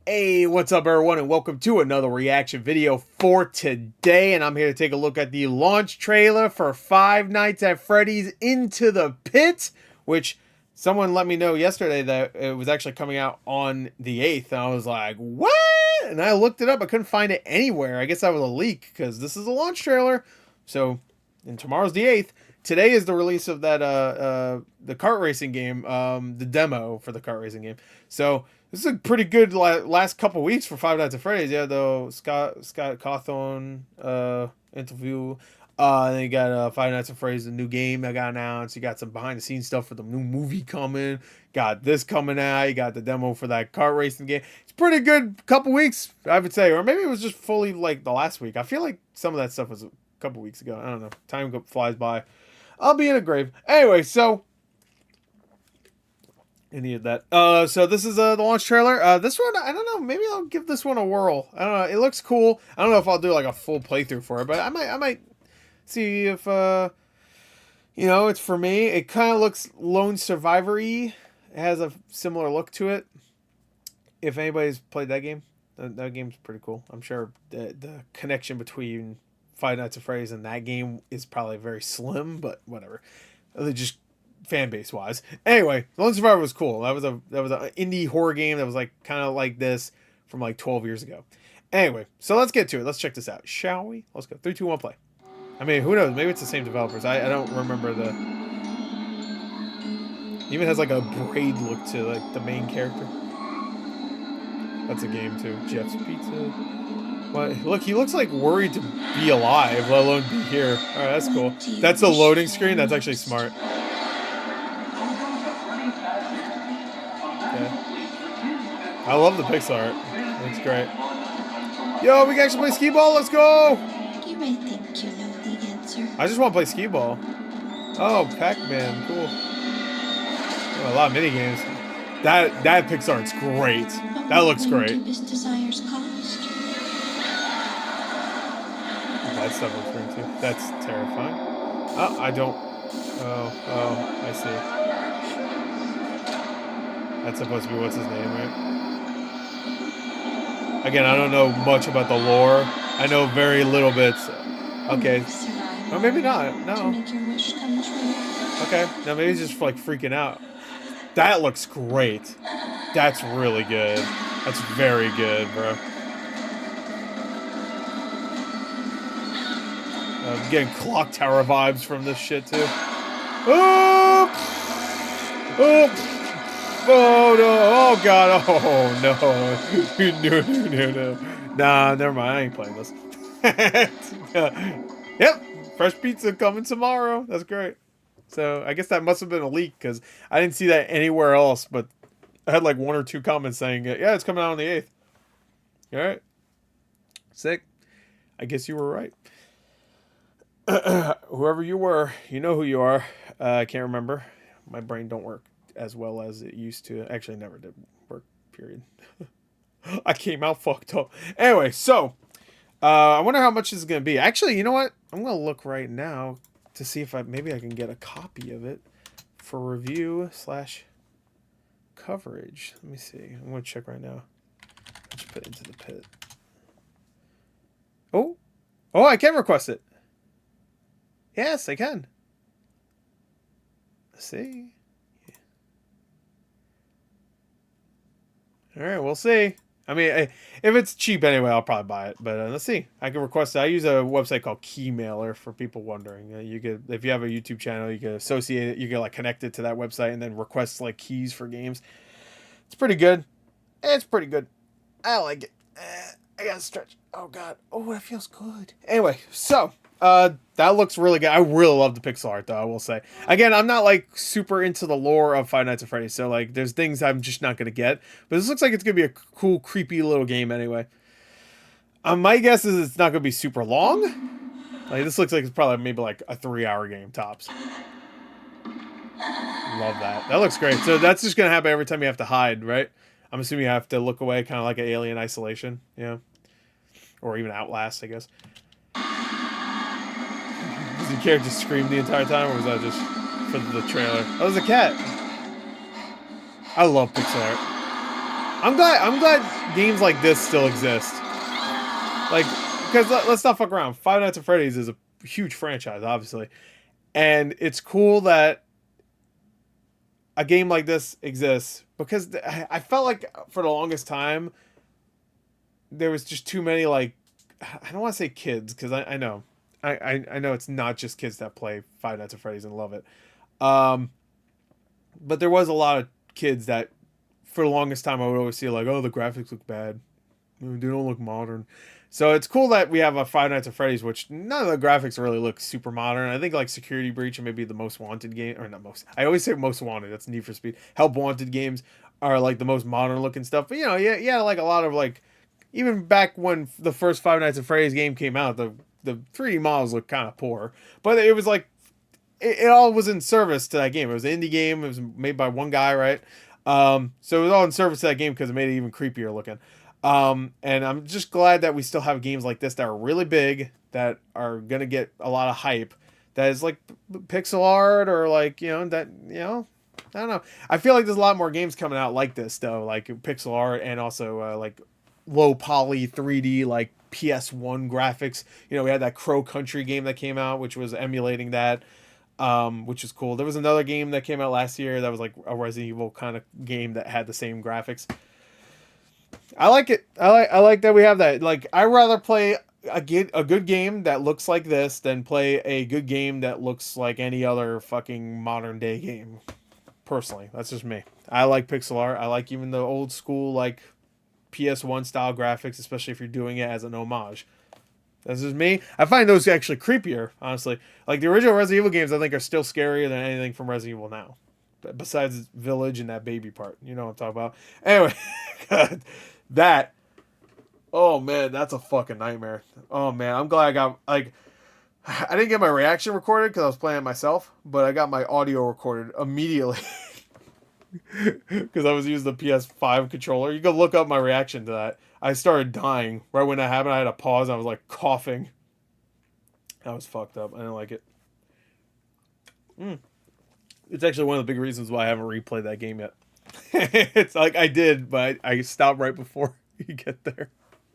Hey, what's up everyone, and welcome to another reaction video for today. And I'm here to take a look at the launch trailer for Five Nights at Freddy's Into the Pit, which someone let me know yesterday that it was actually coming out on the 8th. And I was like, what? And I looked it up. I couldn't find it anywhere. I guess that was a leak because this is a launch trailer. So, and tomorrow's the 8th. Today is the release of that the kart racing game, the demo for the kart racing game. So this is a pretty good last couple weeks for Five Nights at Freddy's. Yeah, though Scott Cawthon interview. Then you got Five Nights at Freddy's, the new game that got announced. You got some behind the scenes stuff for the new movie coming. Got this coming out. You got the demo for that kart racing game. It's pretty good couple weeks, I would say, or maybe it was just fully like the last week. I feel like some of that stuff was a couple weeks ago. I don't know. Time flies by. I'll be in a grave. Anyway, so I needed that. So this is the launch trailer. This one, I don't know. Maybe I'll give this one a whirl. I don't know. It looks cool. I don't know if I'll do like a full playthrough for it, but I might see if you know, it's for me. It kind of looks Lone Survivor-y. It has a similar look to it. If anybody's played that game, that game's pretty cool. I'm sure the connection between Five Nights at Freddy's and that game is probably very slim, but whatever. Just fan base wise. Anyway, Lone Survivor was cool. That was an indie horror game that was like kind of like this from like 12 years ago. Anyway, so let's get to it. Let's check this out, shall we? Let's go. 3, 2, 1, play. I mean, who knows? Maybe it's the same developers. I don't remember the. It even has like a braid look to like the main character. That's a game too. Jeff's Pizza. What? Look, he looks like worried to be alive, let alone be here. All right, that's cool. That's a loading screen. That's actually smart. Okay. I love the pixel art. That's great. Yo, we can actually play skee ball. Let's go. You may think you know the answer. I just want to play skee ball. Oh, Pac-Man, cool. Oh, a lot of mini games. That pixel art's great. That looks great. That stuff looks great too. That's terrifying. Oh, I don't. Oh, I see. That's supposed to be what's his name, right? Again, I don't know much about the lore. I know very little bits. Okay. Or maybe not. No. Okay. No, maybe he's just like freaking out. That looks great. That's really good. That's very good, bro. I'm getting Clock Tower vibes from this shit too. Oh! Oh! Oh no! Oh god! Oh no! No! Nah, never mind. I ain't playing this. Yep, fresh pizza coming tomorrow. That's great. So I guess that must have been a leak because I didn't see that anywhere else. But I had like 1 or 2 comments saying, "Yeah, it's coming out on the 8th." All right, sick. I guess you were right. Whoever you were, you know who you are. I can't remember. My brain don't work as well as it used to. Actually, never did work, period. I came out fucked up. Anyway, so I wonder how much this is going to be. Actually, you know what? I'm going to look right now to see if maybe I can get a copy of it for review / coverage. Let me see. I'm going to check right now. Let's put it into the pit. Oh, I can request it. Yes, I can. Let's see. All right, we'll see. I mean, if it's cheap anyway, I'll probably buy it. But let's see. I can request it. I use a website called Keymailer for people wondering. You could, if you have a YouTube channel, you can associate it. You can like connect it to that website and then request like keys for games. It's pretty good. It's pretty good. I like it. I gotta stretch. Oh god. Oh, that feels good. Anyway, so that looks really good. I really love the pixel art, though, I will say. Again, I'm not, like, super into the lore of Five Nights at Freddy's, so, like, there's things I'm just not going to get. But this looks like it's going to be a cool, creepy little game anyway. My guess is it's not going to be super long. Like, this looks like it's probably maybe, like, a 3-hour game, tops. Love that. That looks great. So that's just going to happen every time you have to hide, right? I'm assuming you have to look away, kind of like an Alien Isolation, yeah. Or even Outlast, I guess. Does the character scream the entire time, or was that just for the trailer? Oh, there's a cat. I love pixel art. I'm glad games like this still exist. Like, because let's not fuck around. Five Nights at Freddy's is a huge franchise, obviously, and it's cool that a game like this exists because I felt like for the longest time there was just too many, like, I don't want to say kids because I know I know it's not just kids that play Five Nights at Freddy's and love it. Um, but there was a lot of kids that for the longest time I would always see like, oh, the graphics look bad. They don't look modern. So it's cool that we have a Five Nights at Freddy's, which none of the graphics really look super modern. I think like Security Breach and maybe the Most Wanted game, or not most. I always say Most Wanted. That's Need for Speed. Help Wanted games are like the most modern looking stuff. But you know, yeah, like a lot of like, even back when the first Five Nights at Freddy's game came out, the 3D models looked kind of poor. But it was like it all was in service to that game. It was an indie game. It was made by one guy, right? So it was all in service to that game because it made it even creepier looking. And I'm just glad that we still have games like this that are really big, that are gonna get a lot of hype. That is like pixel art, or like, that, I don't know. I feel like there's a lot more games coming out like this though, like pixel art, and also like low poly 3D, like PS1 graphics. We had that Crow Country game that came out, which was emulating that, which is cool. There was another game that came out last year that was like a Resident Evil kind of game that had the same graphics. I like it. I like that we have that. Like, I'd rather play a good game that looks like this than play a good game that looks like any other fucking modern day game. Personally, that's just me. I like pixel art. I like even the old school like PS1 style graphics, especially if you're doing it as an homage. That's just me. I find those actually creepier, honestly. Like the original Resident Evil games, I think are still scarier than anything from Resident Evil now. Besides Village and that baby part. You know what I'm talking about. Anyway, God, that. Oh man, that's a fucking nightmare. Oh man, I'm glad I got, like, I didn't get my reaction recorded because I was playing it myself, but I got my audio recorded immediately because I was using the PS5 controller. You can look up my reaction to that. I started dying right when that happened. I had to pause. I was like coughing. I was fucked up. I didn't like it. It's actually one of the big reasons why I haven't replayed that game yet. It's like I did, but I stopped right before you get there.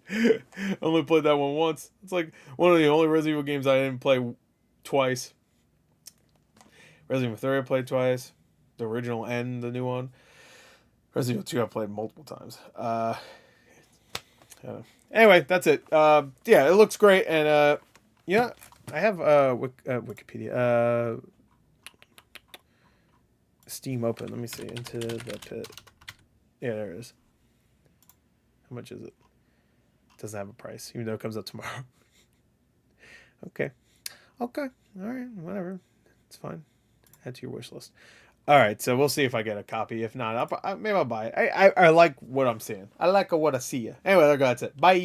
I only played that one once. It's like one of the only Resident Evil games I didn't play twice. Resident Evil 3 I played twice. The original and the new one. Resident Evil 2 I played multiple times. Anyway, that's it. Yeah, it looks great, and yeah, I have Wikipedia. Steam open. Let me see. Into the Pit. Yeah, there it is. How much is it? Doesn't have a price, even though it comes up tomorrow. Okay. Okay. All right. Whatever. It's fine. Add to your wish list. All right. So we'll see if I get a copy. If not, maybe I'll buy it. I like what I'm seeing. I like what I see. Anyway, that's it. Bye.